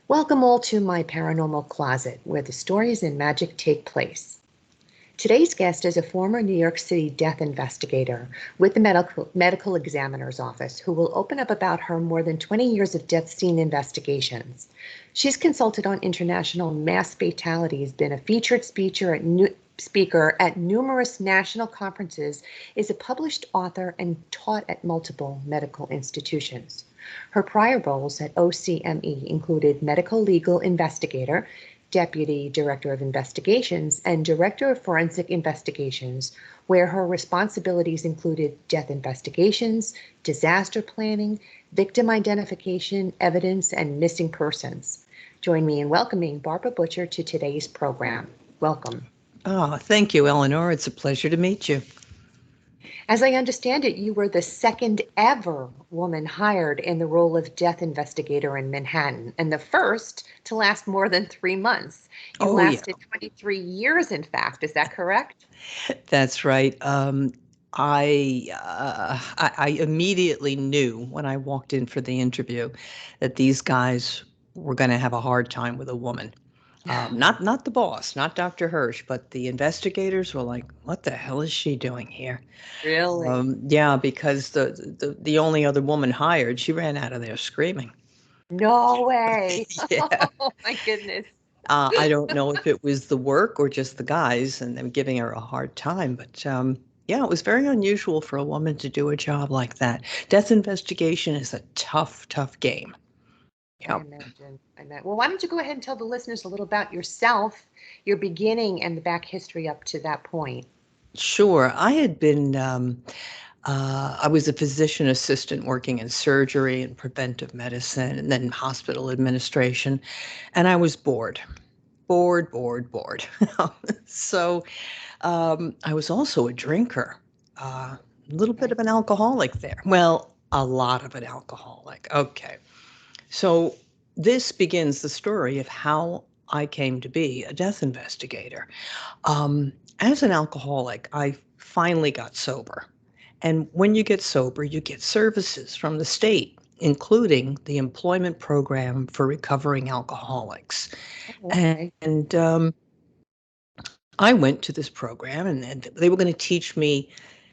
Welcome all to my paranormal closet, where the stories and magic take place. Today's guest is a former New York City death investigator with the medical examiner's office who will open up about her more than 20 years of death scene investigations. She's consulted on international mass fatalities, been a featured speaker at numerous national conferences, is a published author, and taught at multiple medical institutions. Her prior roles at OCME included medical legal investigator, Deputy Director of Investigations, and Director of Forensic Investigations, where her responsibilities included death investigations, disaster planning, victim identification, evidence, and missing persons. Join me in welcoming Barbara Butcher to today's program. Welcome. Oh, thank you, Eleanor. It's a pleasure to meet you. As I understand it, you were the second ever woman hired in the role of death investigator in Manhattan, and the first to last more than 3 months. You lasted 23 years, in fact. Is that correct? That's right. I immediately knew when I walked in for the interview that these guys were going to have a hard time with a woman. Not the boss, not Dr. Hirsch, but the investigators were like, "What the hell is she doing here?" Really? Yeah, because the only other woman hired, she ran out of there screaming. No way. Yeah. Oh, my goodness. I don't know if it was the work or just the guys and them giving her a hard time, but yeah, it was very unusual for a woman to do a job like that. Death investigation is a tough, tough game. I Yeah. imagine. Well, why don't you go ahead and tell the listeners a little about yourself, your beginning, and the back history up to that point? Sure. I was a physician assistant working in surgery and preventive medicine and then hospital administration, and I was bored. Bored, bored, bored. So I was also a drinker, a little bit Okay. of an alcoholic there. Well, a lot of an alcoholic. Okay. So this begins the story of how I came to be a death investigator. As an alcoholic, I finally got sober. And when you get sober, you get services from the state, including the employment program for recovering alcoholics. Oh, okay. And I went to this program, and they were going to teach me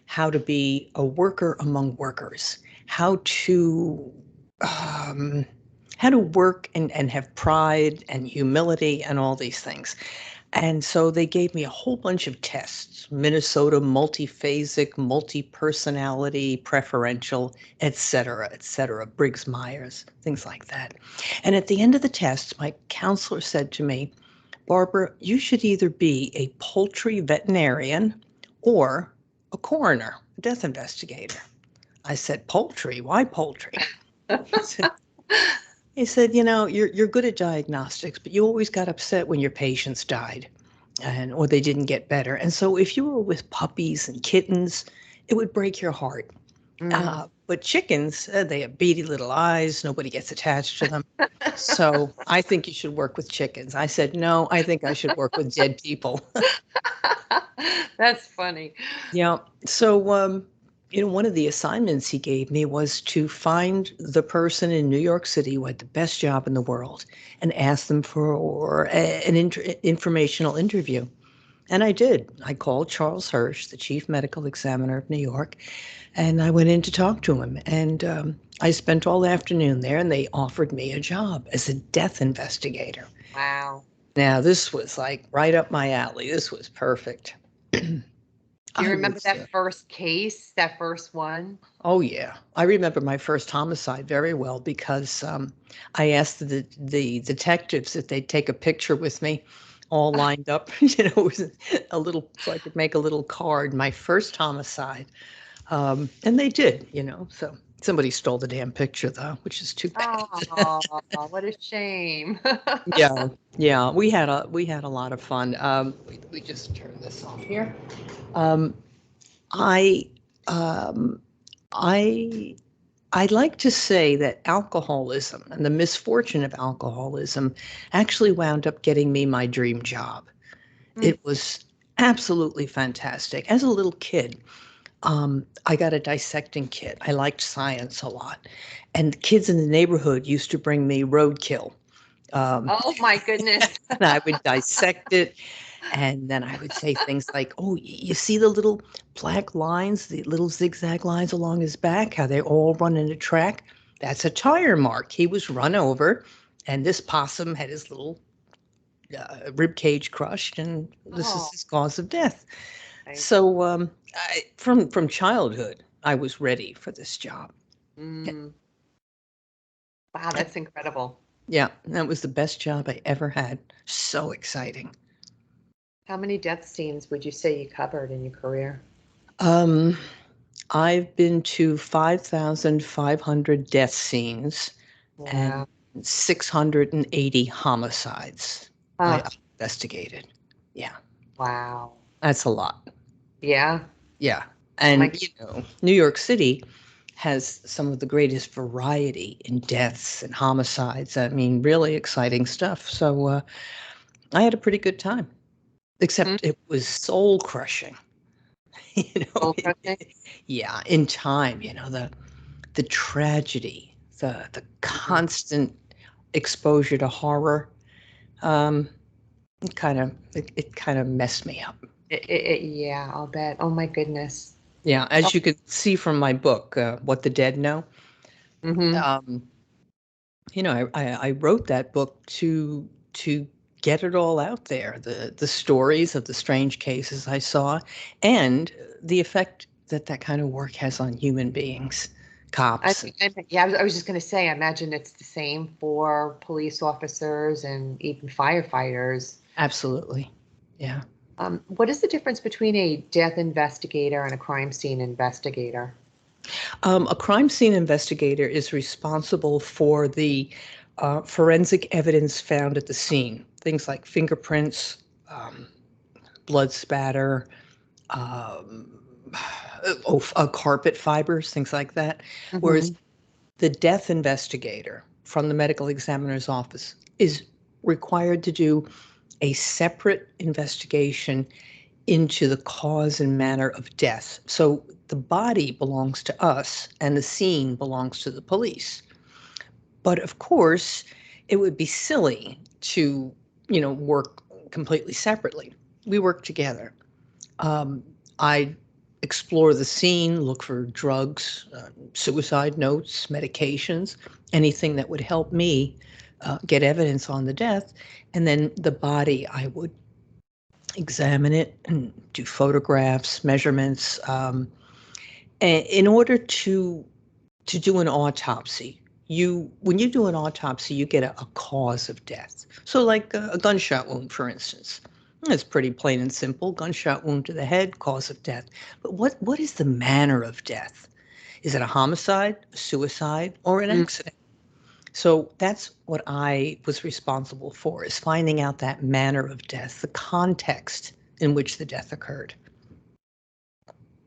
how to be a worker among workers, how to um, work and have pride and humility and all these things. And so they gave me a whole bunch of tests: Minnesota multiphasic, multi-personality, preferential, et cetera, Briggs Myers, things like that. And at the end of the test, my counselor said to me, "Barbara, you should either be a poultry veterinarian or a coroner, a death investigator." I said, "Poultry? Why poultry?" He said, you're good at diagnostics, but you always got upset when your patients died or they didn't get better. And so if you were with puppies and kittens, it would break your heart. Mm. But chickens, they have beady little eyes. Nobody gets attached to them. So I think you should work with chickens. I said, no, I think I should work with dead people. That's funny. Yeah. So, one of the assignments he gave me was to find the person in New York City who had the best job in the world and ask them for an informational interview. And I did. I called Charles Hirsch, the chief medical examiner of New York, and I went in to talk to him. And I spent all afternoon there, and they offered me a job as a death investigator. Wow. Now, this was like right up my alley. This was perfect. Do you I remember was, that first case, that first one? oh yeah, I remember my first homicide very well because I asked the detectives if they'd take a picture with me, all lined up. It was a little, so I could make a little card. My first homicide, and they did. So somebody stole the damn picture though, which is too bad. Oh, what a shame. Yeah, yeah, we had a lot of fun. We just turn this off here. Um, I um, I I like to say that alcoholism and the misfortune of alcoholism actually wound up getting me my dream job. Mm. It was absolutely fantastic. As a little kid, I got a dissecting kit. I liked science a lot. And kids in the neighborhood used to bring me roadkill, Oh my goodness. And I would dissect it. And then I would say things like, oh, you see the little black lines, the little zigzag lines along his back, how they all run in a track? That's a tire mark. He was run over, and this possum had his little rib cage crushed, and this is Oh, his cause of death. I, So from childhood, I was ready for this job. mm, wow, that's incredible. Yeah, that was the best job I ever had. So exciting. How many death scenes would you say you covered in your career? Um, I've been to 5,500 death scenes and Wow. 680 homicides I Ah, investigated. Yeah, wow. that's a lot. Yeah. Yeah. Oh my, And, New York City has some of the greatest variety in deaths and homicides. I mean, really exciting stuff. So I had a pretty good time, mm, except it was soul crushing. you know, soul crushing. yeah, in time, the tragedy, the Mhm. constant exposure to horror, um, it kind of messed me up. Yeah, I'll bet. Oh my goodness. Yeah, Oh, as you could see from my book, What the Dead Know, mm-hmm. um, I wrote that book to get it all out there, the stories of the strange cases I saw, and the effect that that kind of work has on human beings, cops. Yeah, I was just going to say, I imagine it's the same for police officers and even firefighters. Absolutely. Yeah. What is the difference between a death investigator and a crime scene investigator? A crime scene investigator is responsible for the forensic evidence found at the scene, things like fingerprints, um, blood spatter, um, carpet fibers, things like that. Whereas Mm-hmm. the death investigator from the medical examiner's office is required to do a separate investigation into the cause and manner of death. So the body belongs to us and the scene belongs to the police. But of course, it would be silly to, work completely separately. We work together. I explore the scene, look for drugs, suicide notes, medications, anything that would help me get evidence on the death. And then the body, I would examine it and do photographs, measurements, in order to do an autopsy. When you do an autopsy, you get a cause of death. So, like a gunshot wound, for instance, it's pretty plain and simple. Gunshot wound to the head, cause of death. But what is the manner of death? Is it a homicide, a suicide, or an accident? So that's what I was responsible for, is finding out that manner of death, the context in which the death occurred.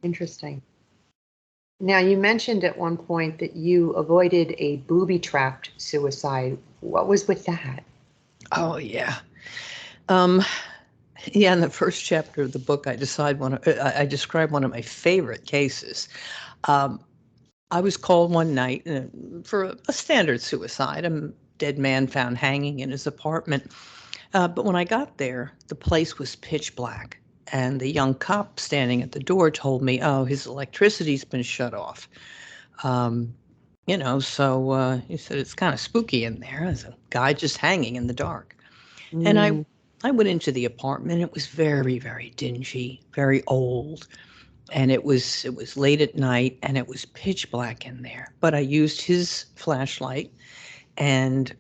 Interesting. Now, you mentioned at one point that you avoided a booby-trapped suicide. What was with that? Oh yeah. Um, yeah, in the first chapter of the book, I describe one of my favorite cases. Um, I was called one night for a standard suicide, a dead man found hanging in his apartment. But when I got there, the place was pitch black. And the young cop standing at the door told me, oh, his electricity's been shut off. Um, he said it's kind of spooky in there. There's a guy just hanging in the dark. And Mm, I went into the apartment. It was very, very dingy, very old, and it was late at night, and it was pitch black in there. But I used his flashlight, and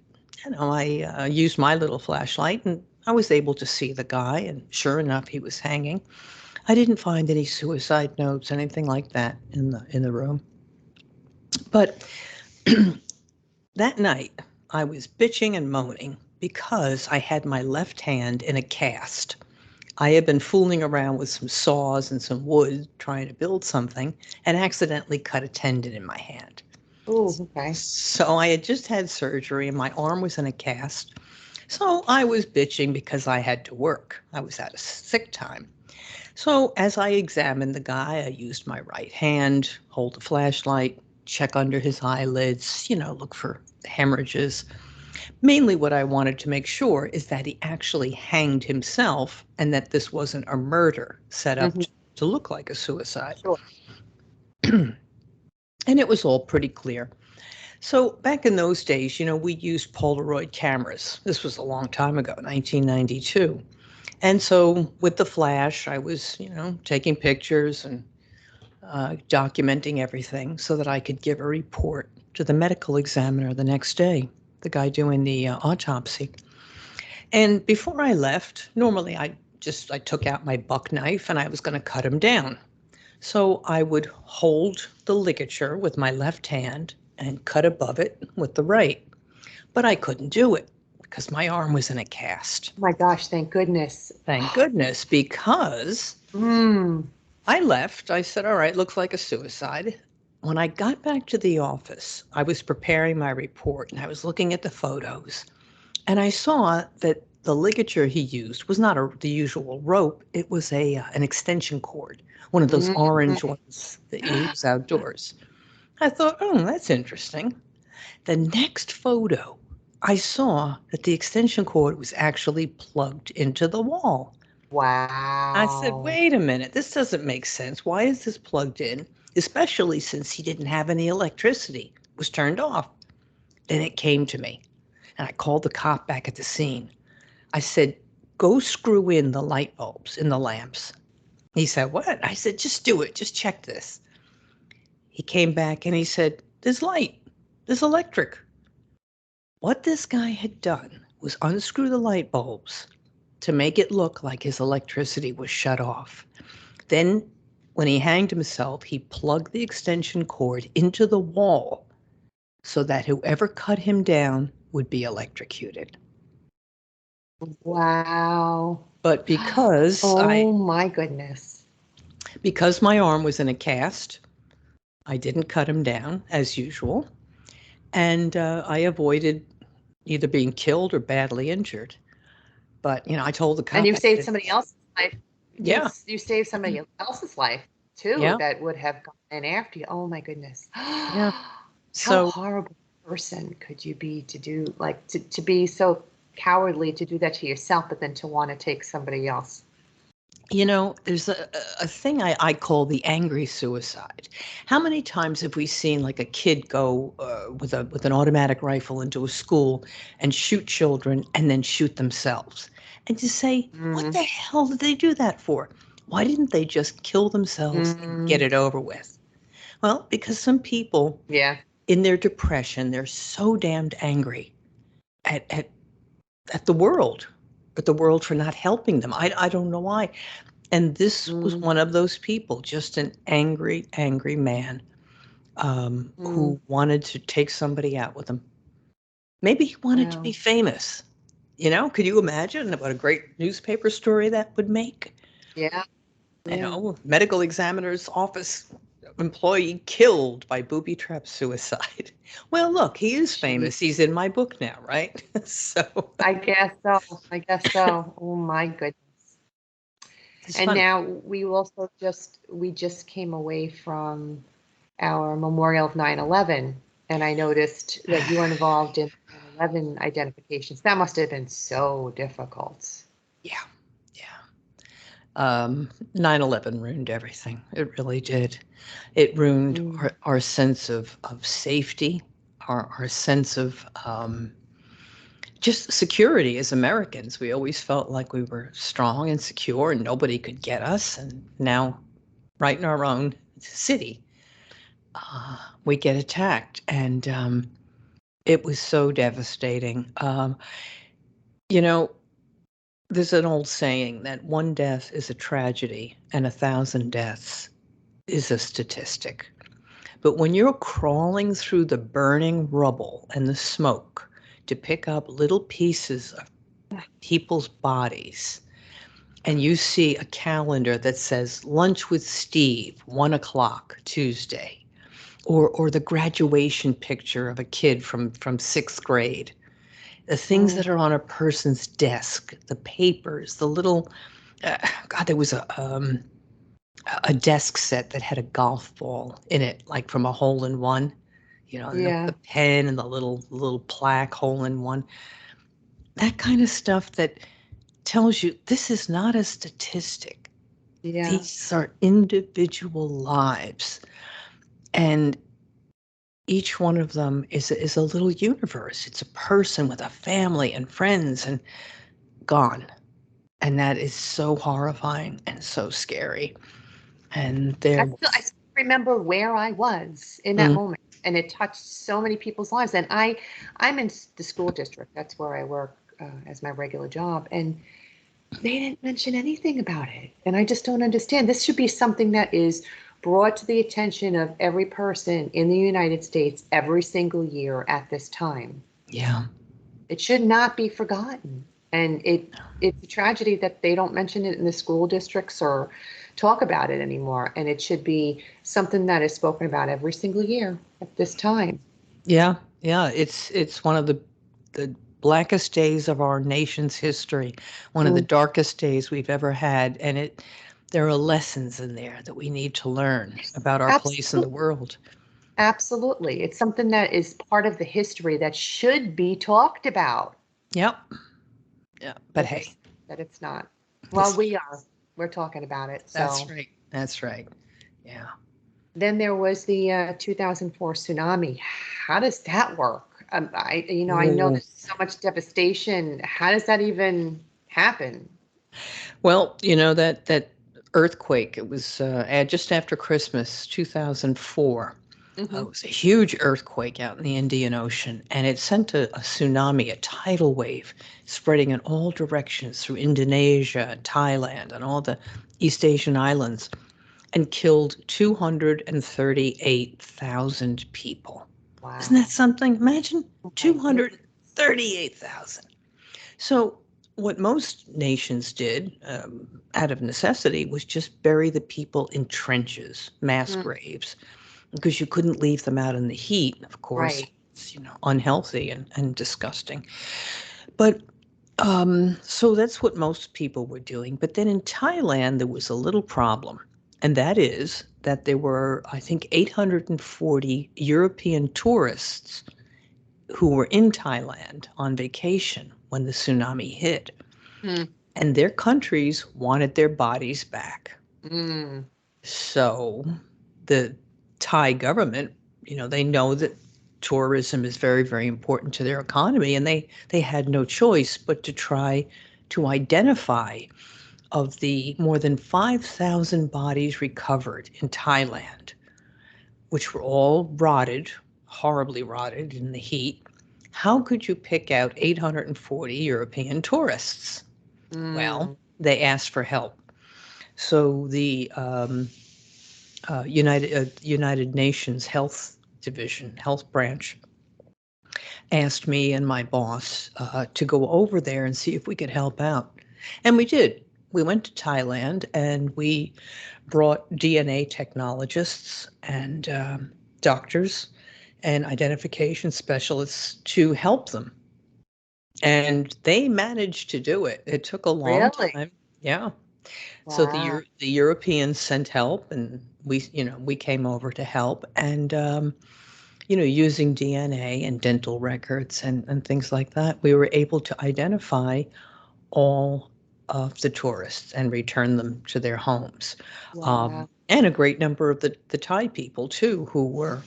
I used my little flashlight, and I was able to see the guy. And sure enough, he was hanging. I didn't find any suicide notes, anything like that in the room. But that night, I was bitching and moaning because I had my left hand in a cast. I had been fooling around with some saws and some wood trying to build something and accidentally cut a tendon in my hand. oh, okay. So I had just had surgery and my arm was in a cast. So I was bitching because I had to work. I was out of sick time. So as I examined the guy, I used my right hand, hold the flashlight, check under his eyelids, look for hemorrhages. Mainly what I wanted to make sure is that he actually hanged himself and that this wasn't a murder set up Mhm. to look like a suicide. Sure. And it was all pretty clear. So back in those days, we used Polaroid cameras. This was a long time ago, 1992. And so with the flash, I was, taking pictures and documenting everything so that I could give a report to the medical examiner the next day, the guy doing the autopsy. And before I left, normally I took out my buck knife and I was going to cut him down. So I would hold the ligature with my left hand and cut above it with the right. But I couldn't do it because my arm was in a cast. Oh my gosh, thank goodness. Thank goodness, because Mm. I left. I said, all right, looks like a suicide. When I got back to the office, I was preparing my report and I was looking at the photos. And I saw that the ligature he used was not the usual rope. It was an extension cord, one of those orange Mhm. ones that you use outdoors. I thought, oh, that's interesting. The next photo, I saw that the extension cord was actually plugged into the wall. I said, Wow. wait a minute, this doesn't make sense. Why is this plugged in? Especially since he didn't have any electricity, it was turned off. Then it came to me, and I called the cop back at the scene. I said, go screw in the light bulbs in the lamps. He said, what? I said, just do it. Just check this. He came back and he said, there's light. There's electric. What this guy had done was unscrew the light bulbs to make it look like his electricity was shut off. Then, when he hanged himself, he plugged the extension cord into the wall so that whoever cut him down would be electrocuted. Wow. But Oh my goodness. because my arm was in a cast, I didn't cut him down as usual, and I avoided either being killed or badly injured. But I told the And cop, you I saved said, somebody else's life. "Yeah, You saved somebody else's life too yeah, that would have gone in after you. Oh my goodness. yeah." How So horrible a person could you be to do like to be so cowardly to do that to yourself, but then to want to take somebody else? there's a thing I call the angry suicide. How many times have we seen like a kid go with an automatic rifle into a school and shoot children and then shoot themselves? And to say, what Mm, the hell did they do that for? Why didn't they just kill themselves and get mm, it over with? Well, because some people yeah. in their depression, they're so damned angry at at at the world for not helping them. I don't know why. And this was Mm, one of those people, just an angry, angry man mm, who wanted to take somebody out with him. Maybe he wanted to be wow. famous. Could you imagine what a great newspaper story that would make? Yeah. Yeah. Medical examiner's office employee killed by booby trap suicide. Well, look, he is Gee. famous. He's in my book now, right? So I guess so. I guess so. Oh my goodness. it's And funny. now we just came away from our memorial of 9/11, and I noticed that you were involved in 9/11 identifications. That must have been so difficult. Yeah, yeah. 9/11 ruined everything. It really did. It ruined Mm, our sense of safety, our sense of just security as Americans. We always felt like we were strong and secure and nobody could get us. And now, right in our own city, we get attacked. And it was so devastating. You know, there's an old saying that one death is a tragedy and 1,000 deaths is a statistic. But when you're crawling through the burning rubble and the smoke to pick up little pieces of people's bodies, and you see a calendar that says lunch with Steve, 1 o'clock Tuesday, or the graduation picture of a kid from sixth grade, the things mm, that are on a person's desk, the papers, the little, God, there was a desk set that had a golf ball in it, like from a hole in one. And the Yeah. pen and the little plaque hole in one. That kind of stuff that tells you this is not a statistic. Yeah. These are individual lives, and each one of them is a little universe. It's a person with a family and friends and gone. And that is so horrifying and so scary. And there I was, still remember where I was in that mm, moment, and it touched so many people's lives. And I'm in the school district. That's where I work as my regular job, and they didn't mention anything about it. And I just don't understand. This should be something that is brought to the attention of every person in the United States every single year at this time. yeah, It should not be forgotten. And it's a tragedy that they don't mention it in the school districts or talk about it anymore. And it should be something that is spoken about every single year at this time. yeah, yeah. It's one of the blackest days of our nation's history, one of the Mm, darkest days we've ever had, and there are lessons in there that we need to learn about our place in the absolutely. world. Absolutely. It's something that is part of the history that should be talked about, Yep. Yeah. But but hey, it's not. Well, this we are. We're talking about it. that's So right. That's right. Yeah. then there was the 2004 tsunami. How does that work? I know Oh. there's so much devastation. How does that even happen? Well, that earthquake, it was just after Christmas, 2004. It Hmm. was a huge earthquake out in the Indian Ocean, and it sent a tsunami, a tidal wave, spreading in all directions through Indonesia and Thailand and all the East Asian islands, and killed 238,000 people. Isn't that Wow. something? Imagine Oh my goodness. 238,000. So, what most nations did, out of necessity, was just bury the people in trenches, mass Mm, graves, because you couldn't leave them out in the heat. Of course, right. it's unhealthy and disgusting. But so that's what most people were doing. But then in Thailand, there was a little problem, and that is that there were, I think, 840 European tourists who were in Thailand on vacation when the tsunami hit, Mm, and their countries wanted their bodies back. mm, So the Thai government, they know that tourism is very, very important to their economy, and they had no choice but to try to identify of the more than 5,000 bodies recovered in Thailand, which were all rotted, horribly rotted in the heat. How could you pick out 840 European tourists? Well, mm. they asked for help. So the United Nations Health Division, Health Branch, asked me and my boss to go over there and see if we could help out. And we did. We went to Thailand and we brought DNA technologists and doctors and identification specialists to help them. And they managed to do it. It took a long Really? time. Yeah. So Wow. The Europeans sent help, and we came over to help, and using DNA and dental records and things like that, we were able to identify all of the tourists and return them to their homes. Wow. And a great number of the Thai people too, who were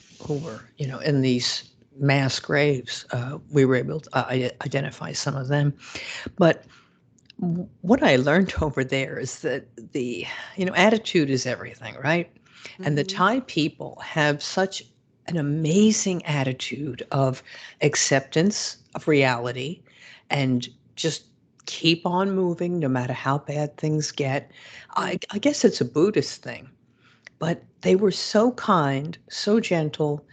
in these mass graves. We were able to identify some of them. But what I learned over there is that attitude is everything, right? And the Hmm. Thai people have such an amazing attitude of acceptance of reality and just keep on moving no matter how bad things get. I guess it's a Buddhist thing, but they were so kind, so gentle,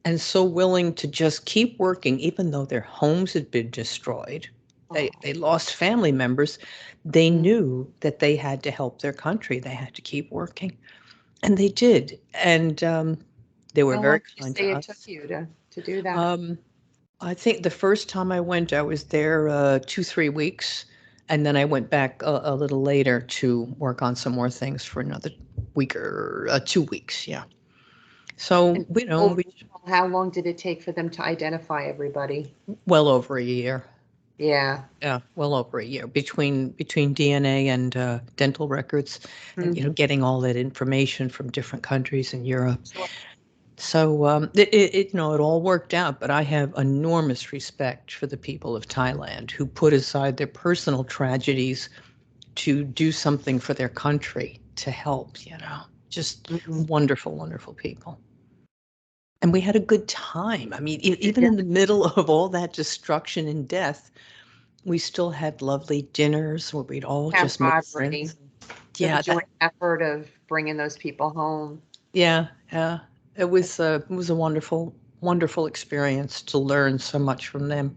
and so willing to just keep working, even though their homes had been destroyed. Oh. They lost family members. They Mm. knew that they had to help their country. They had to keep working, and they did. And they were How long very did you kind say to it took us. you to do that? Um, I think the first time I went, I was there 2, 3 weeks, and then I went back a little later to work on some more things for another week or 2 weeks. Yeah. So, And overall, we how long did it take for them to identify everybody? well over a year. Yeah. Yeah, well over a year between DNA and dental records, and Hmm. getting all that information from different countries in Europe. Sure. So it all worked out. But I have enormous respect for the people of Thailand who put aside their personal tragedies to do something for their country to help. Just Mhm. wonderful, wonderful people. And we had a good time. I mean, even Yeah. in the middle of all that destruction and death, we still had lovely dinners where we'd all just make Camaraderie, friends. the Yeah, joint effort of bringing those people home. yeah. It was a wonderful, wonderful experience to learn so much from them.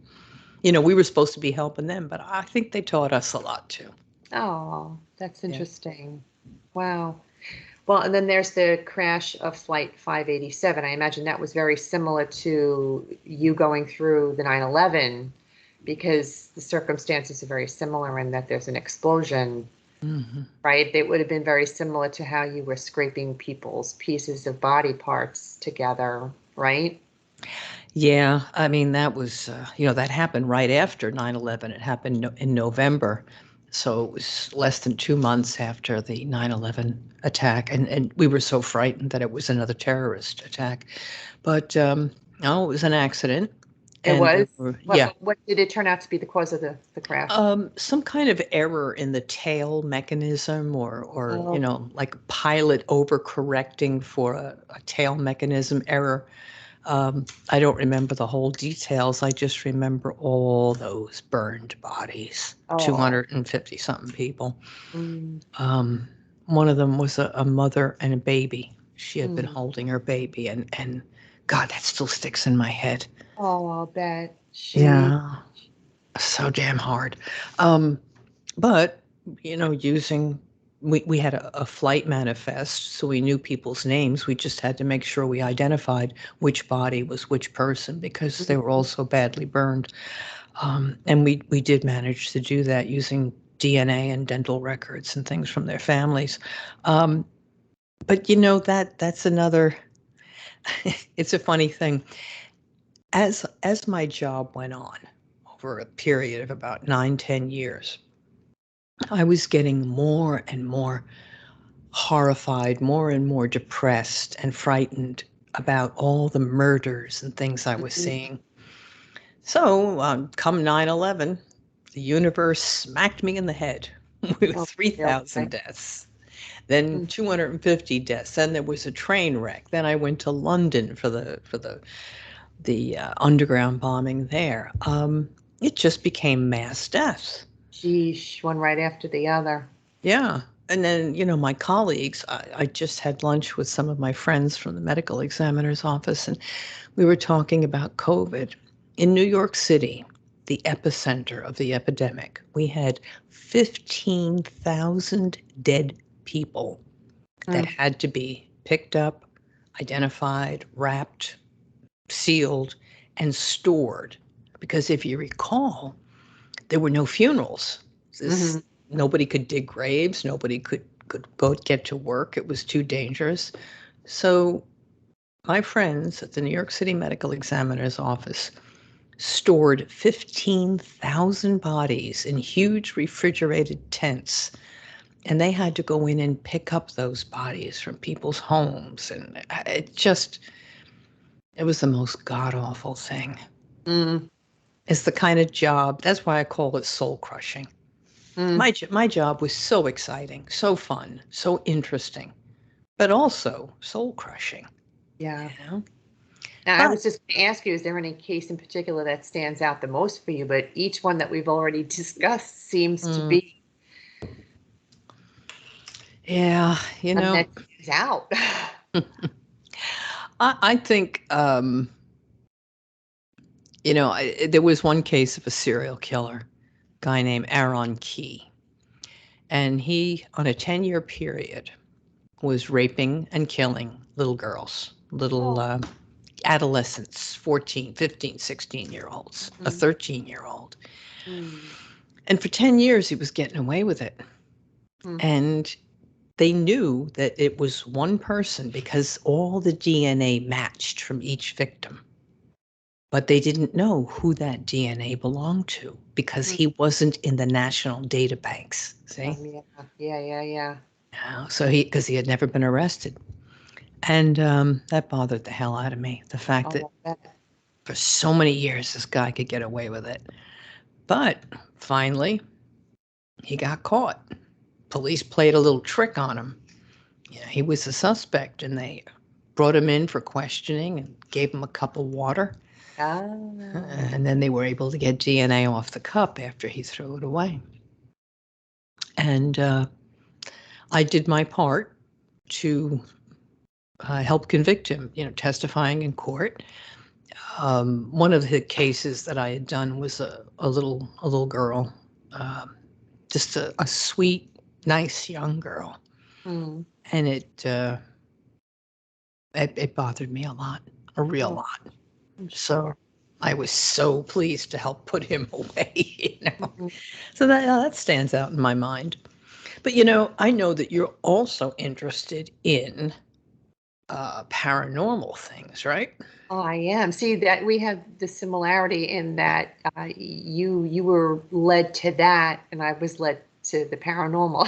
We were supposed to be helping them, but I think they taught us a lot too. Oh, that's Yeah. interesting. Wow. Well, and then there's the crash of Flight 587. I imagine that was very similar to you going through the 9/11 because the circumstances are very similar in that there's an explosion, Hmm. right? It would have been very similar to how you were scraping people's pieces of body parts together, right? Yeah, I mean, that happened right after 9/11. It happened in November. So it was less than 2 months after the 9/11 attack. And we were so frightened that it was another terrorist attack. But no, it was an accident. It And was. yeah, What did it turn out to be the cause of the crash? some kind of error in the tail mechanism, or Oh, like a pilot overcorrecting for a tail mechanism error. I don't remember the whole details. I just remember all those burned bodies, oh. 250 something people. Mm, Um, One of them was a mother and a baby. She had been mm. holding her baby, and God, that still sticks in my head. Oh, I'll bet. She. Yeah, so damn hard. Um, but, using, we had a flight manifest, so we knew people's names. We just had to make sure we identified which body was which person because they were all so badly burned. And we did manage to do that using DNA and dental records and things from their families. Um, but that's another. It's a funny thing. As my job went on over a period of about 9, 10 years, I was getting more and more horrified, more and more depressed and frightened about all the murders and things I was Mhm. seeing. So, come 9/11, the universe smacked me in the head with Oh, 3,000 really? deaths, then Mm. 250 deaths. Then there was a train wreck. Then I went to London for the underground bombing there. It just became mass deaths. Sheesh, one right after the other. Yeah. And then, my colleagues, I just had lunch with some of my friends from the medical examiner's office, and we were talking about COVID. In New York City, the epicenter of the epidemic, we had 15,000 dead people that Mm. had to be picked up, identified, wrapped, sealed, and stored. Because if you recall, there were no funerals. Hmm. Nobody could dig graves. Nobody could go get to work. It was too dangerous. So my friends at the New York City Medical Examiner's office stored 15,000 bodies in huge refrigerated tents. And they had to go in and pick up those bodies from people's homes. And it was the most god awful thing. Mm. It's the kind of job, that's why I call it soul crushing. Mm. My job was so exciting, so fun, so interesting, but also soul crushing, Yeah. you know? Now, I But was just going to ask you, is there any case in particular that stands out the most for you? But each one that we've already discussed seems to mm, be yeah, one that stands out. I think, there was one case of a serial killer, guy named Aaron Key, and he, on a 10-year period, was raping and killing little girls, little Oh. adolescents, 14, 15, 16-year-olds, a Mm. 13-year-old. Mm. And for 10 years, he was getting away with it. Mm. And they knew that it was one person because all the DNA matched from each victim. But they didn't know who that DNA belonged to because Mm. he wasn't in the national data banks. See? Yeah, yeah, yeah, yeah. So because he had never been arrested. And that bothered the hell out of me. The fact that Oh, I bet. for so many years this guy could get away with it. But finally, he got caught. Police played a little trick on him. Yeah, he was a suspect, and they brought him in for questioning and gave him a cup of water. Ah, And then they were able to get DNA off the cup after he threw it away. And I did my part to help convict him, testifying in court. One of the cases that I had done was a little girl, um, just a sweet, nice young girl, mm. and it bothered me a lot, a real Oh, lot. I'm So sure. I was so pleased to help put him away. Mhm. So that stands out in my mind. But I know that you're also interested in paranormal things, right? Oh, I am. See that we have the similarity in that you were led to that, and I was led to the paranormal.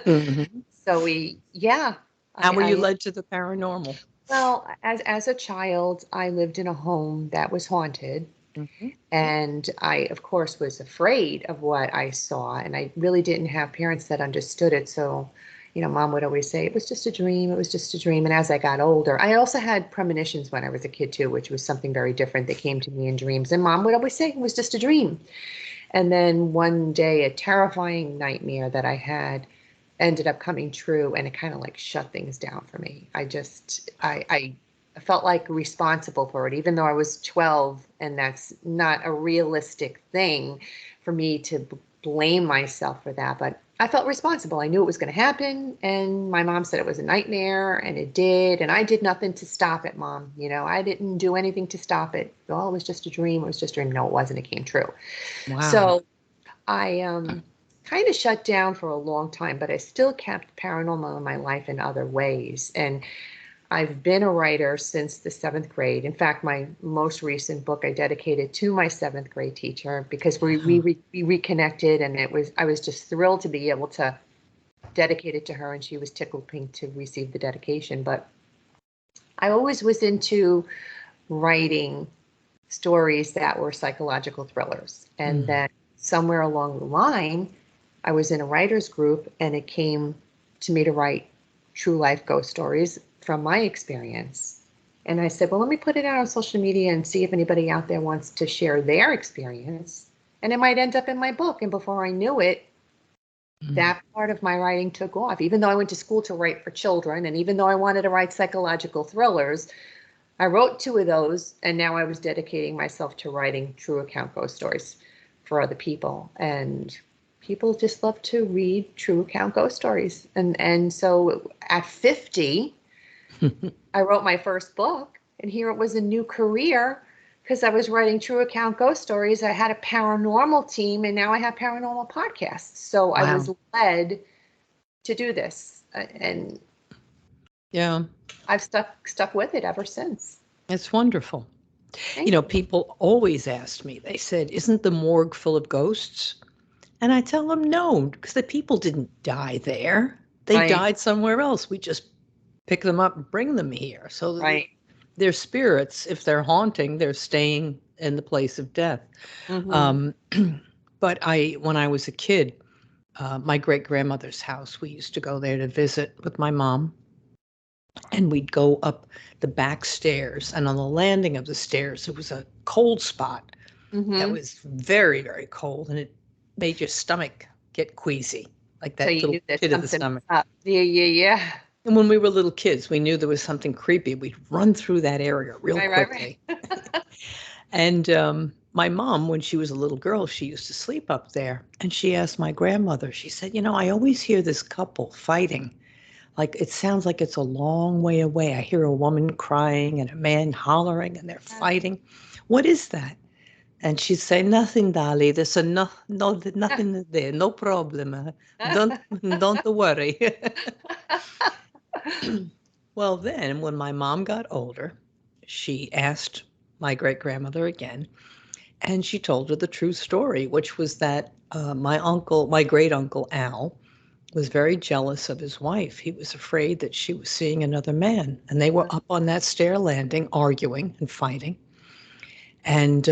Hmm. So yeah, How were you I led to the paranormal? well, as a child, I lived in a home that was haunted, Hmm. and I, of course, was afraid of what I saw, and I really didn't have parents that understood it. So, mom would always say, it was just a dream, it was just a dream. And as I got older, I also had premonitions when I was a kid, too, which was something very different that came to me in dreams. And mom would always say, it was just a dream. And then one day, a terrifying nightmare that I had ended up coming true, and it kind of like shut things down for me. I felt like responsible for it, even though I was 12, and that's not a realistic thing for me to blame myself for that. But I felt responsible. I knew it was going to happen, and my mom said it was a nightmare, and it did, and I did nothing to stop it, Mom. I didn't do anything to stop it. Well, it was just a dream. It was just a dream. No, it wasn't. It came true. Wow. So I kind of shut down for a long time, but I still kept paranormal in my life in other ways. And I've been a writer since the seventh grade. In fact, my most recent book I dedicated to my seventh grade teacher because we reconnected, and I was just thrilled to be able to dedicate it to her, and she was tickled pink to receive the dedication. But I always was into writing stories that were psychological thrillers. And Mm. then somewhere along the line, I was in a writer's group, and it came to me to write true life ghost stories from my experience. And I said, well, let me put it out on social media and see if anybody out there wants to share their experience. And it might end up in my book. And before I knew it, Mm. that part of my writing took off. Even though I went to school to write for children, and even though I wanted to write psychological thrillers, I wrote two of those, and now I was dedicating myself to writing true account ghost stories for other people. And people just love to read true account ghost stories. And so at 50, I wrote my first book, and here it was a new career because I was writing true account ghost stories. I had a paranormal team, and now I have paranormal podcasts. So I was Wow. led to do this, and Yeah, I've stuck with it ever since. it's wonderful. Thank you. People always asked me, they said, isn't the morgue full of ghosts? And I tell them no, because the people didn't die there. They Right, died somewhere else. We just pick them up and bring them here. So right. their spirits, if they're haunting, they're staying in the place of death. Hmm. Um, but when I was a kid, my great grandmother's house, we used to go there to visit with my mom. And we'd go up the back stairs. And on the landing of the stairs, there was a cold spot that Hmm. was very, very cold. And it made your stomach get queasy, like So that you little knew there's pit of the something stomach. up. Yeah, yeah, yeah. And when we were little kids, we knew there was something creepy. We'd run through that area real Right, right, quickly. right. And my mom, when she was a little girl, she used to sleep up there. And she asked my grandmother, she said, I always hear this couple fighting. Like it sounds like it's a long way away. I hear a woman crying and a man hollering and they're fighting. What is that? And she'd say, "Nothing, Dolly. There's a nothing there. No problem. Don't don't worry." Well, then when my mom got older, she asked my great grandmother again, and she told her the true story, which was that my great uncle Al, was very jealous of his wife. He was afraid that she was seeing another man, and they were up on that stair landing arguing and fighting. And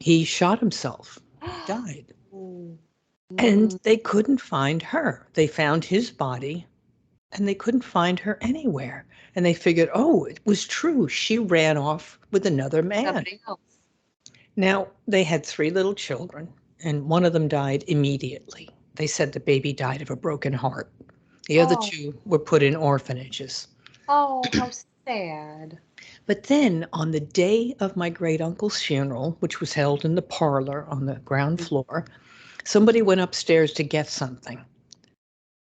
he shot himself. He died. Mm. And Mm. they couldn't find her. They found his body and they couldn't find her anywhere. And they figured, oh, it was true. She ran off with another man. Somebody else. Now, they had 3 little children, and one of them died immediately. They said the baby died of a broken heart. The other Oh, 2 were put in orphanages. oh, how sad. But then, on the day of my great uncle's funeral, which was held in the parlor on the ground floor, somebody went upstairs to get something,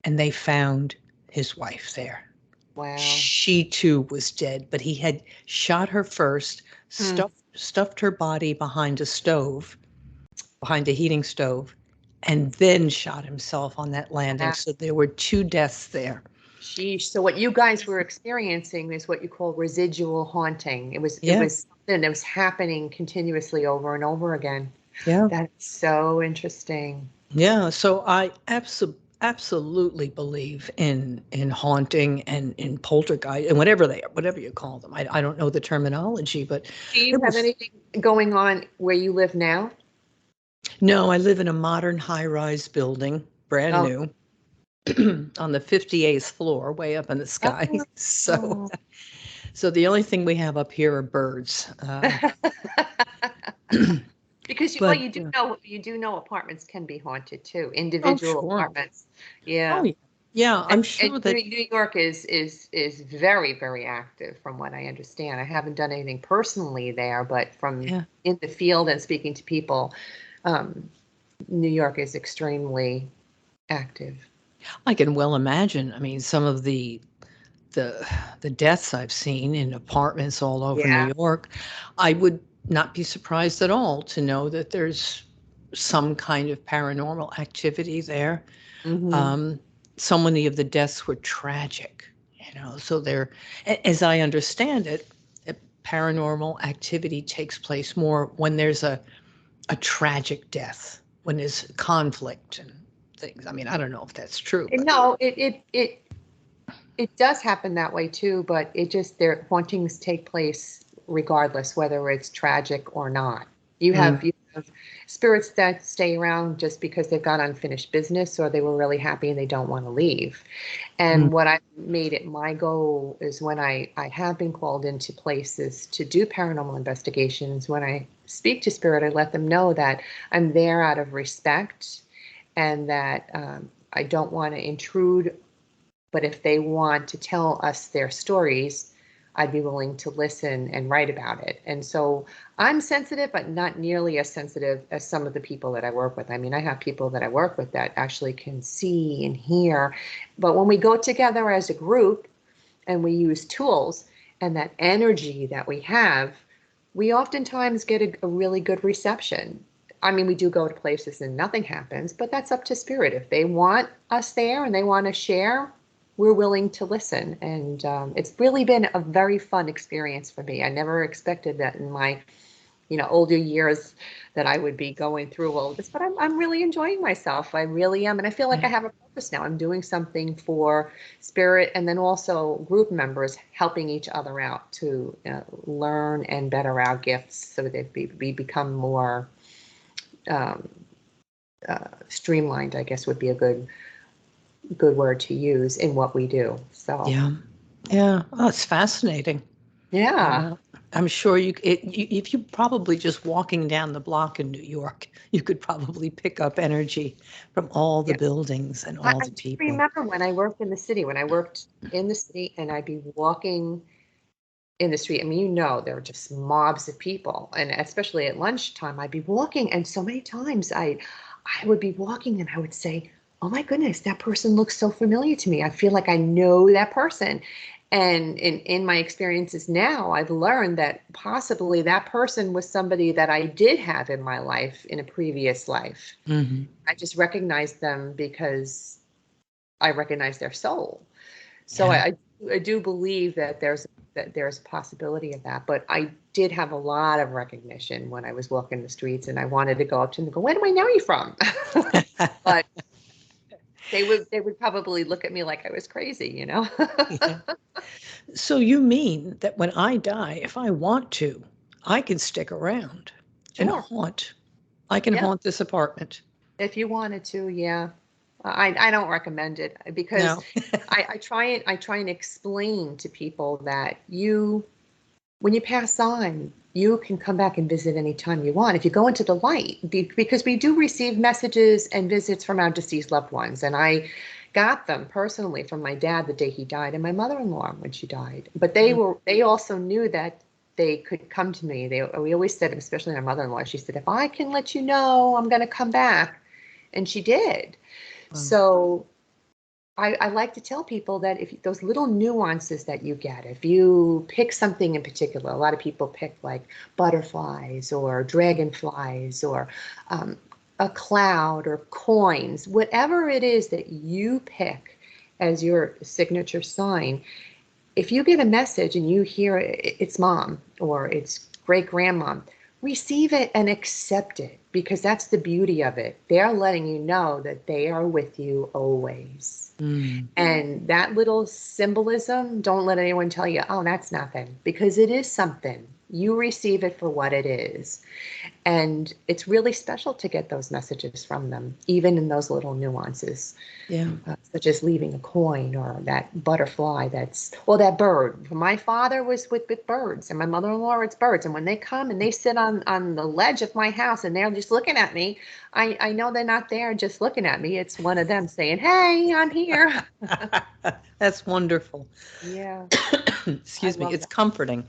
and they found his wife there. Wow. She too was dead, but he had shot her first, Hmm. stuffed her body behind a stove, behind a heating stove, and then shot himself on that landing. Wow. So there were 2 deaths there. Sheesh. So what you guys were experiencing is what you call residual haunting. It Yeah, was something that was happening continuously over and over again. yeah, That's so interesting. yeah. So I absolutely believe in haunting and in poltergeist and whatever you call them. I don't know the terminology, but Do you there have was anything going on where you live now? no. I live in a modern high-rise building, brand Oh, new, on the 58th floor, way up in the sky. So, oh. so the only thing we have up here are birds. Because well, But you do know apartments can be haunted too, oh, individual sure. apartments. Oh, Yeah. yeah. Yeah, I'm And sure that. New York is very, very active from what I understand. I haven't done anything personally there, but from Yeah, in the field and speaking to people, um, New York is extremely active. I can well imagine. I mean, some of the the deaths I've seen in apartments all over Yeah. New York, I would not be surprised at all to know that there's some kind of paranormal activity there. Hmm. Um, so many of the deaths were tragic, so as I understand it, paranormal activity takes place more when there's a tragic death, when there's conflict and things. I mean, I don't know if that's true, but No, it does happen that way too, but it just their hauntings take place regardless whether it's tragic or not. mm, You have spirits that stay around just because they've got unfinished business or they were really happy and they don't want to leave. mm, And what I made it my goal is when I have been called into places to do paranormal investigations, when I speak to spirit, I let them know that I'm there out of respect and that I don't want to intrude, but if they want to tell us their stories, I'd be willing to listen and write about it. And so I'm sensitive, but not nearly as sensitive as some of the people that I work with. I mean, I have people that I work with that actually can see and hear. But when we go together as a group and we use tools and that energy that we have, we oftentimes get a really good reception. I mean, we do go to places and nothing happens, but that's up to spirit. If they want us there and they want to share, we're willing to listen. And it's really been a very fun experience for me. I never expected that in my, older years that I would be going through all of this, but I'm really enjoying myself. I really am. And I feel like yeah, I have a purpose now. I'm doing something for spirit and then also group members helping each other out to learn and better our gifts so that we become more um, streamlined, I guess would be a good word to use in what we do. So, yeah, yeah. Oh, it's fascinating. yeah. Uh, I'm sure if you probably just walking down the block in New York, you could probably pick up energy from all the Yeah. buildings and all I the do people. remember when I worked in the city, when I worked in the city and I'd be walking in the street. I mean, there were just mobs of people. And especially at lunchtime, I'd be walking. And so many times I would be walking and I would say, oh my goodness, that person looks so familiar to me. I feel like I know that person. And in my experiences now, I've learned that possibly that person was somebody that I did have in my life in a previous life. Mm-hmm. I just recognized them because I recognize their soul. So Yeah. I do believe that there's a possibility of that. But I did have a lot of recognition when I was walking the streets, and I wanted to go up to them and go, "Where do I know you from?" But they would probably look at me like I was crazy, you know? Yeah. So you mean that when I die, if I want to, I can stick around and Sure. haunt. I can Yeah. haunt this apartment. If you wanted to, yeah. I don't recommend it because No. I try and explain to people that when you pass on, you can come back and visit anytime you want if you go into the light, because we do receive messages and visits from our deceased loved ones, and I got them personally from my dad the day he died and my mother-in-law when she died. But they also knew that they could come to me. We always said, especially my mother-in-law, she said, "If I can let you know, I'm going to come back," and she did. Wow. So I like to tell people that if those little nuances that you get, if you pick something in particular, a lot of people pick like butterflies or dragonflies or um, a cloud or coins, whatever it is that you pick as your signature sign. If you get a message and you hear it's mom or it's great grandmom, receive it and accept it, because that's the beauty of it. They're letting you know that they are with you always. Mm. And that little symbolism, don't let anyone tell you, "Oh, that's nothing," because it is something. You receive it for what it is. And it's really special to get those messages from them, even in those little nuances, Yeah. such as leaving a coin or that butterfly or that bird. My father was with birds, and my mother-in-law, it's birds. And when they come and they sit on the ledge of my house and they're just looking at me, I know they're not there just looking at me. It's one of them saying, "Hey, I'm here." That's wonderful. Yeah, I Excuse me. love It's that. comforting.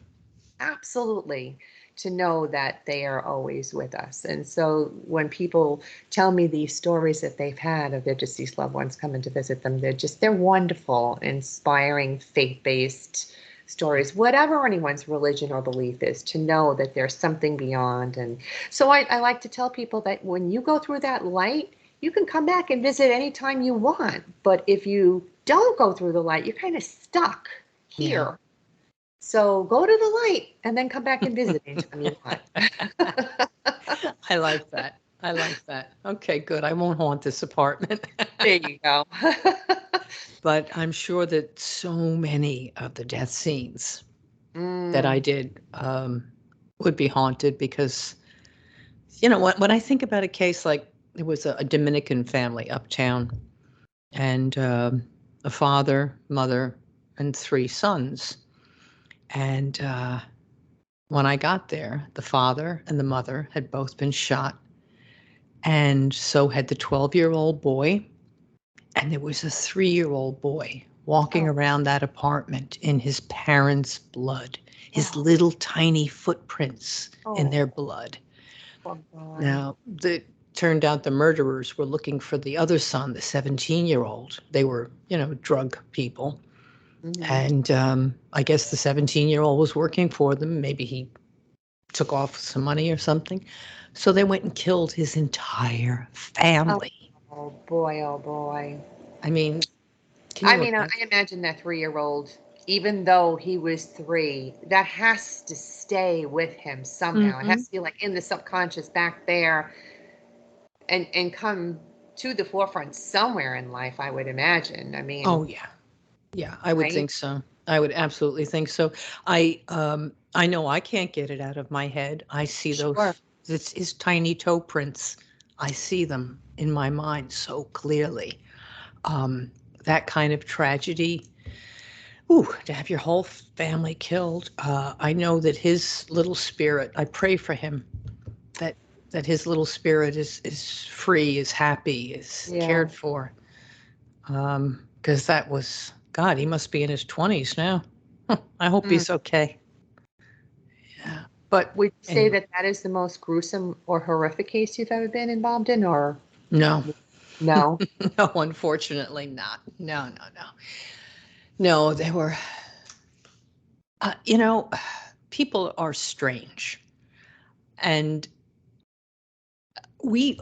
Absolutely, to know that they are always with us. And so when people tell me these stories that they've had of their deceased loved ones coming to visit them, they're wonderful, inspiring, faith-based stories, whatever anyone's religion or belief is, to know that there's something beyond. And so I like to tell people that when you go through that light, you can come back and visit anytime you want. But if you don't go through the light, you're kind of stuck Yeah. here. So go to the light and then come back and visit anytime you want. I like that. I like that. Okay, good. I won't haunt this apartment. There you go. But I'm sure that so many of the death scenes that I Mm. did would be haunted because, when I think about a case like there was a Dominican family uptown and a father, mother, and 3 sons. And when I got there, the father and the mother had both been shot. And so had the 12-year-old boy. And there was a 3-year-old boy walking Oh, around that apartment in his parents' blood, his oh, little tiny footprints in their oh, blood. poor boy. Now, it turned out the murderers were looking for the other son, the 17-year-old. They were, drug people. Hmm. And I guess the 17-year-old was working for them. Maybe he took off some money or something. So they went and killed his entire Oh, family. oh boy, oh boy. I mean, can I you mean, I imagine? imagine that 3-year-old, even though he was 3, that has to stay with him somehow. It Hmm. has to be like in the subconscious back there, and come to the forefront somewhere in life, I would imagine. I Oh mean, yeah. Yeah, I would right? think so. I would absolutely think so. I know I can't get it out of my head. I see Sure. those it's his tiny toe prints. I see them in my mind so clearly. Um, that kind of tragedy. Ooh, to have your whole family killed. I know that his little spirit, I pray for him that his little spirit is free, is happy, is Yeah. cared for. Because that was God, he must be in his 20s now. I hope Mm. he's okay. Yeah. But Would you say anyway, that that is the most gruesome or horrific case you've ever been involved in, or no. no? No, unfortunately not. No, no, no. No, they were. You know, people are strange, and we,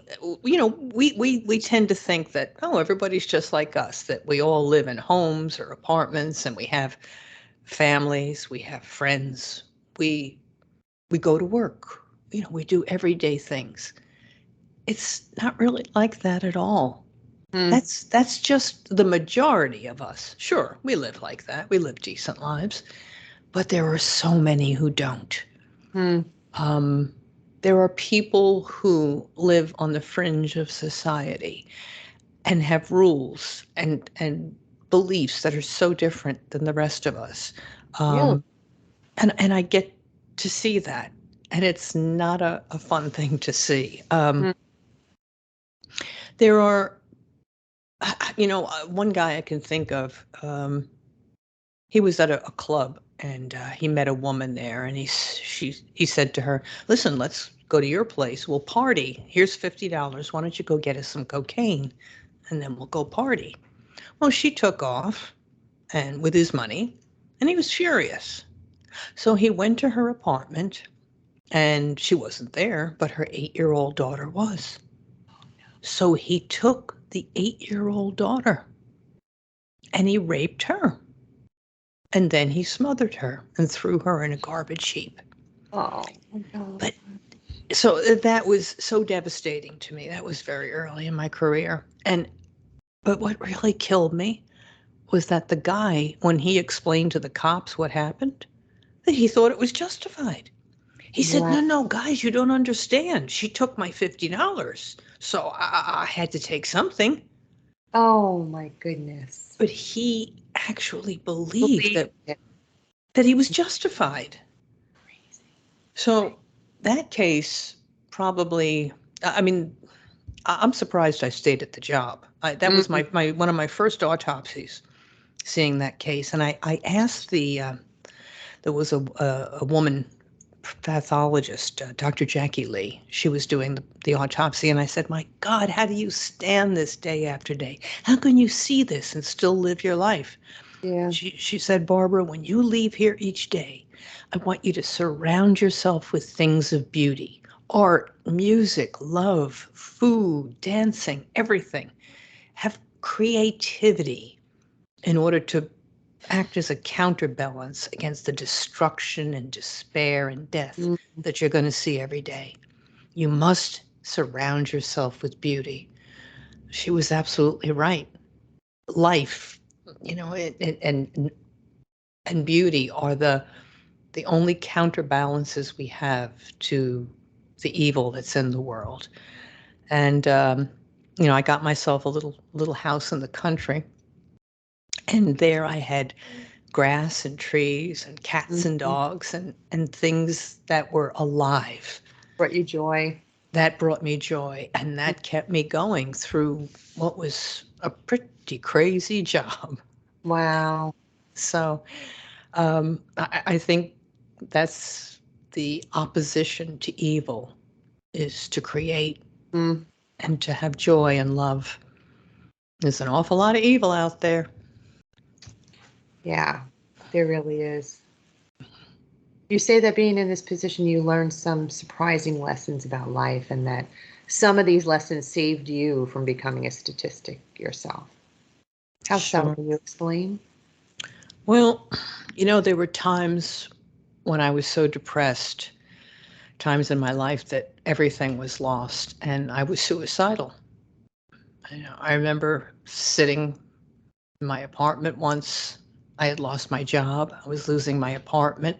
we tend to think that, oh, everybody's just like us, that we all live in homes or apartments, and we have families, we have friends, we we go to work, we do everyday things. It's not really like that at all. Mm, That's just the majority of us. Sure, we live like that. We live decent lives, but there are so many who don't. mm, Um, there are people who live on the fringe of society and have rules and beliefs that are so different than the rest of us. really? Um, and I get to see that, and it's not a fun thing to see. Mm, There are, one guy I can think of. He was at a club, and he met a woman there, and he said to her, "Listen, let's go to your place. We'll party. Here's $50. Why don't you go get us some cocaine, and then we'll go party." Well, she took off and with his money, and he was furious. So he went to her apartment, and she wasn't there, but her 8-year-old daughter was. So he took the 8-year-old daughter and he raped her. And then he smothered her and threw her in a garbage heap. oh, my God. But so that was so devastating to me. That was very early in my career. But what really killed me was that the guy, when he explained to the cops what happened, that he thought it was justified. He said, Wow. "No, no, guys, you don't understand. She took my $50. So I had to take something." Oh, my goodness. But he actually believed Believe that it. he was justified. So that case probably, I mean, I'm surprised I stayed at the job. That was Mm, my one of my first autopsies, seeing that case. And I asked there was a woman pathologist, Dr. Jackie Lee. She was doing the autopsy. And I said, "My God, how do you stand this day after day? How can you see this and still live your life?" yeah. She said, "Barbara, when you leave here each day, I want you to surround yourself with things of beauty, art, music, love, food, dancing, everything. Have creativity in order to act as a counterbalance against the destruction and despair and death Mm, that you're going to see every day. You must surround yourself with beauty." She was absolutely right. Life, and beauty are the only counterbalances we have to the evil that's in the world. And I got myself a little house in the country, and there I had grass and trees and cats and mm, dogs and things that were alive. brought you joy. That brought me joy, and Mm, that kept me going through what was a pretty crazy job. wow. So I think that's the opposition to evil, is to create Mm, and to have joy and love. There's an awful lot of evil out there. yeah, there really is. You say that being in this position, you learned some surprising lessons about life, and that some of these lessons saved you from becoming a statistic yourself. How so? Sure. Can you explain? Well, there were times when I was so depressed, times in my life that everything was lost and I was suicidal. I remember sitting in my apartment once. I had lost my job. I was losing my apartment.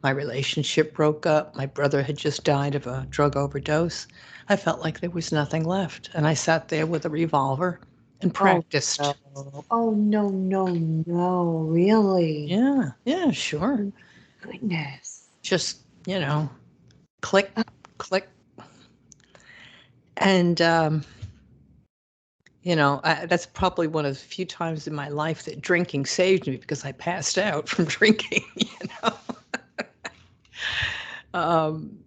My relationship broke up. My brother had just died of a drug overdose. I felt like there was nothing left. And I sat there with a revolver and Oh, practiced. no. Oh, no, no, no, really? Yeah, yeah, sure. Oh, goodness. Just, click, click. And, that's probably one of the few times in my life that drinking saved me, because I passed out from drinking, know. Um,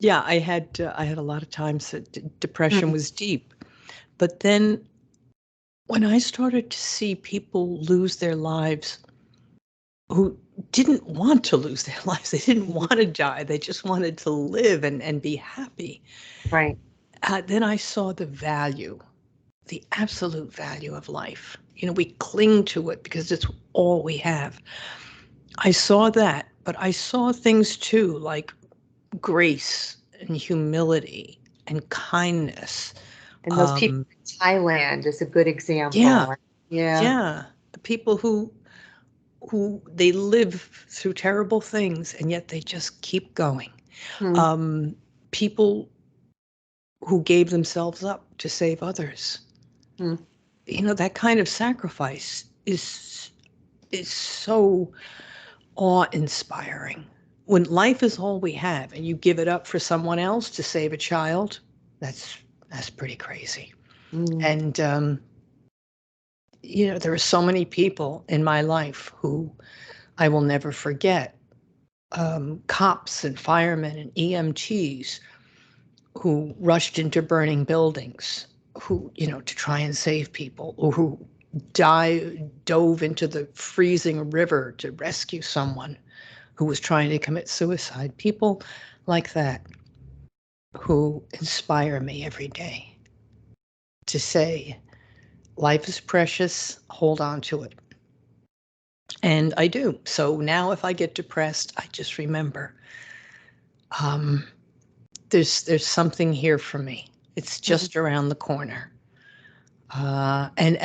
yeah, I had a lot of times that depression Mm, was deep. But then when I started to see people lose their lives who didn't want to lose their lives. They didn't want to die. They just wanted to live and be happy. Right. Then I saw the value, the absolute value of life. We cling to it because it's all we have. I saw that, but I saw things too, like grace and humility and kindness. And those people in Thailand is a good Yeah, example. Yeah. yeah. People who they live through terrible things and yet they just keep going. Hmm. Um, People who gave themselves up to save others. Hmm. That kind of sacrifice is so awe-inspiring. When life is all we have and you give it up for someone else to save a child, that's pretty crazy. Hmm. And there are so many people in my life who I will never forget. Cops and firemen and EMTs who rushed into burning buildings, who, to try and save people, or who dove into the freezing river to rescue someone who was trying to commit suicide. People like that who inspire me every day to say, life is precious, hold on to it. And I do. So now if I get depressed, I just remember um, there's something here for me. It's Hmm. just around the corner. And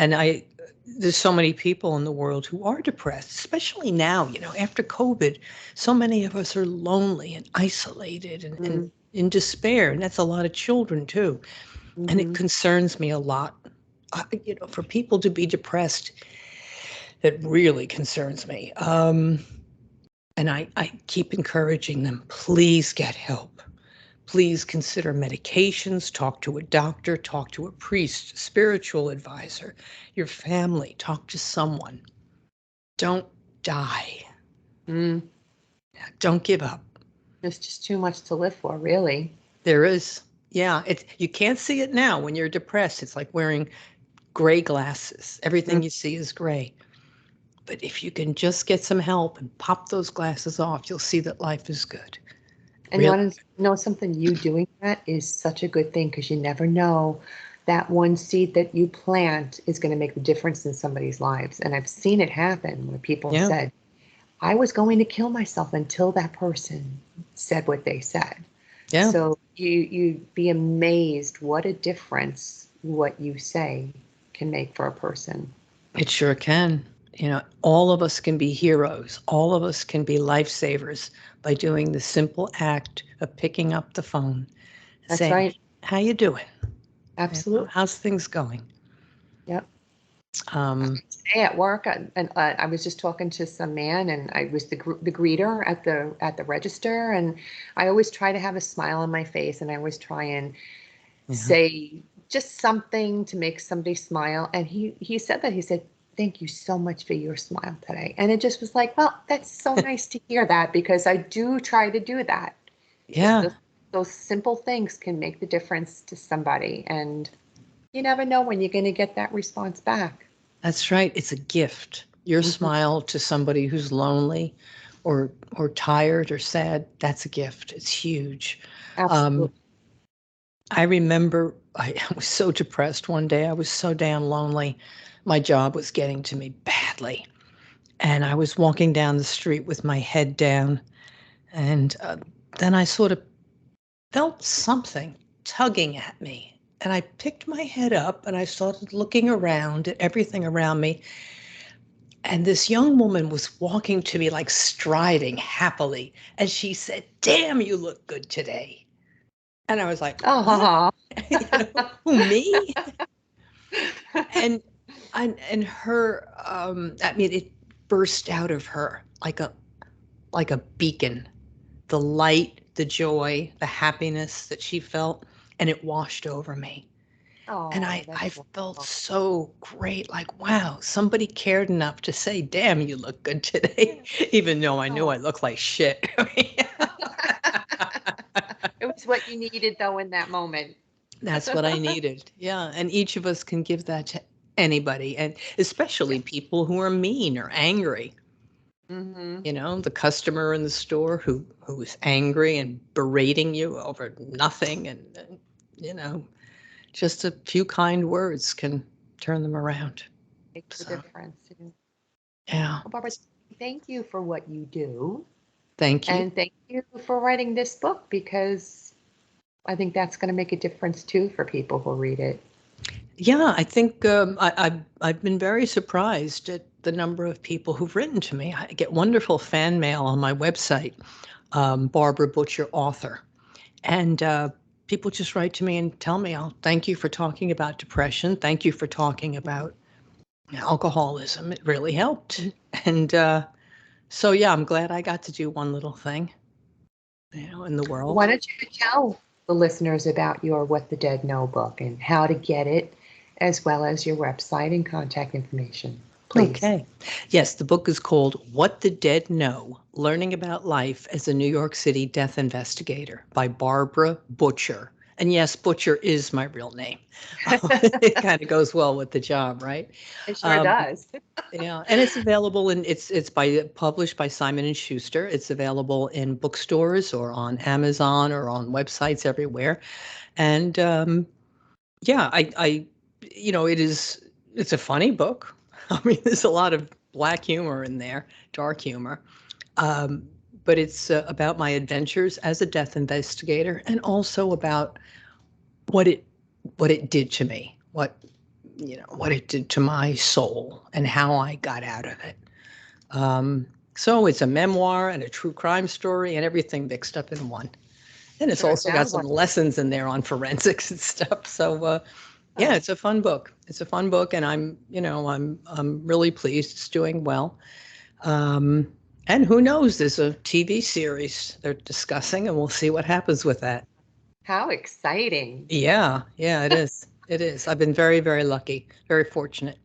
there's so many people in the world who are depressed, especially now, after COVID, so many of us are lonely and isolated and Hmm. in despair. And that's a lot of children too. And it Hmm. concerns me a lot. For people to be depressed, it really concerns me. And I keep encouraging them, please get help. Please consider medications, talk to a doctor, talk to a priest, spiritual advisor, your family, talk to someone. Don't die. Hmm. Don't give up. There's just too much to live for, really. There is, yeah, you can't see it now when you're depressed. It's like wearing gray glasses. Hmm. Everything you see is gray. But if you can just get some help and pop those glasses off, you'll see that life is good. And you Really. want to know something? You doing that is such a good thing because you never know that one seed that you plant is going to make the difference in somebody's lives. And I've seen it happen where people Yeah. said, I was going to kill myself until that person said what they said. Yeah. So you'd be amazed what a difference what you say can make for a person. It sure can. All of us can be heroes. All of us can be lifesavers by doing the simple act of picking up the phone, That's saying, right. "How you doing? Absolutely. How's things going?" Yep. Um, Today at work, and I was just talking to some man, and I was the greeter at the register, and I always try to have a smile on my face, and I always try and yeah, say just something to make somebody smile. And he said that he said, "Thank you so much for your smile today," and it just was like, well, that's so nice to hear that because I do try to do that. Just yeah, those simple things can make the difference to somebody, and you never know when you're going to get that response back. that's right. It's a gift. Your Hmm. smile to somebody who's lonely, or tired or sad. That's a gift. It's huge. Um, Absolutely. I remember I was so depressed one day. I was so damn lonely. My job was getting to me badly. And I was walking down the street with my head down. And then I sort of felt something tugging at me. And I picked my head up and I started looking around at everything around me. And this young woman was walking to me, like striding happily. And she said, "Damn, you look good today." And I was like, "What?" Oh. Who, me? And and her, I mean, it burst out of her like a beacon, the light, the joy, the happiness that she felt, and it washed over me. And Oh, I that's felt wonderful. so great, like, wow, somebody cared enough to say, "Damn, you look good today," even though I knew Oh. I looked like shit. It was what you needed though in that moment. That's what I needed. Yeah, and each of us can give that to anybody, and Yeah. especially people who are mean or angry. Mm-hmm. You know, the customer in the store who is angry and berating you over nothing, and you know, just a few kind words can turn them around. Makes a So, difference. yeah, Well, Barbara, thank you for what you do. thank you. And thank you for writing this book, because I think that's going to make a difference too for people who read it. Yeah, I think I've been very surprised at the number of people who've written to me. I get wonderful fan mail on my website, Barbara Butcher Author, and people just write to me and tell me, "Oh, thank you for talking about depression. Thank you for talking about alcoholism. It really helped." And so, yeah, I'm glad I got to do one little thing, you know, in the Why world. don't you tell the listeners about your What the Dead Know book and how to get it, as well as your website and contact information, please? Okay. Yes, the book is called What the Dead Know: Learning About Life as a New York City Death Investigator by Barbara Butcher. And yes, Butcher is my real name. It kind of goes well with the job, right? It sure Um, does. yeah, and it's available in it's by published by Simon and Schuster. It's available in bookstores or on Amazon or on websites everywhere. And yeah, I you know, it's a funny book. I mean, there's a lot of black humor in there, dark humor. Um, but it's about my adventures as a death investigator, and also about what it what it did to me, what it did to my soul, and how I got out of it. Um, so it's a memoir and a true crime story and everything mixed up in one. And it's Sure also got sounds some like lessons in there on forensics and stuff. So yeah, it. it's a fun book. It's a fun book, and I'm really pleased it's doing well. Um, and who knows? There's a TV series they're discussing, and we'll see what happens with that. How exciting. Yeah, yeah, it is. It is. I've been very, very lucky, very fortunate.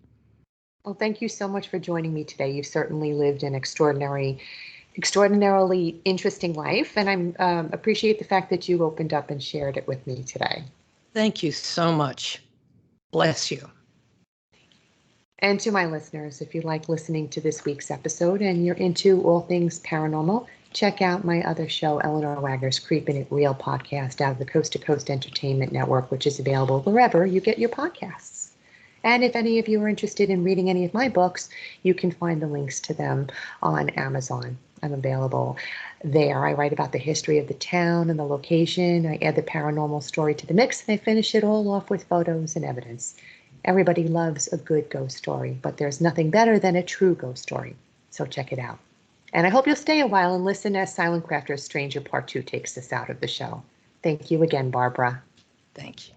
Well, thank you so much for joining me today. You've certainly lived an extraordinarily interesting life, and I appreciate the fact that you opened up and shared it with me today. Thank you so much. Bless you. And to my listeners, if you like listening to this week's episode and you're into all things paranormal, check out my other show, Eleanor Wagner's Creepin' It Real podcast, out of the Coast to Coast Entertainment Network, which is available wherever you get your podcasts. And if any of you are interested in reading any of my books, you can find the links to them on Amazon. I'm available there. I write about the history of the town and the location. I add the paranormal story to the mix, and I finish it all off with photos and evidence. Everybody loves a good ghost story, but there's nothing better than a true ghost story. So check it out. And I hope you'll stay a while and listen as Silent Crafter's Stranger Part 2 takes us out of the show. Thank you again, Barbara. Thank you.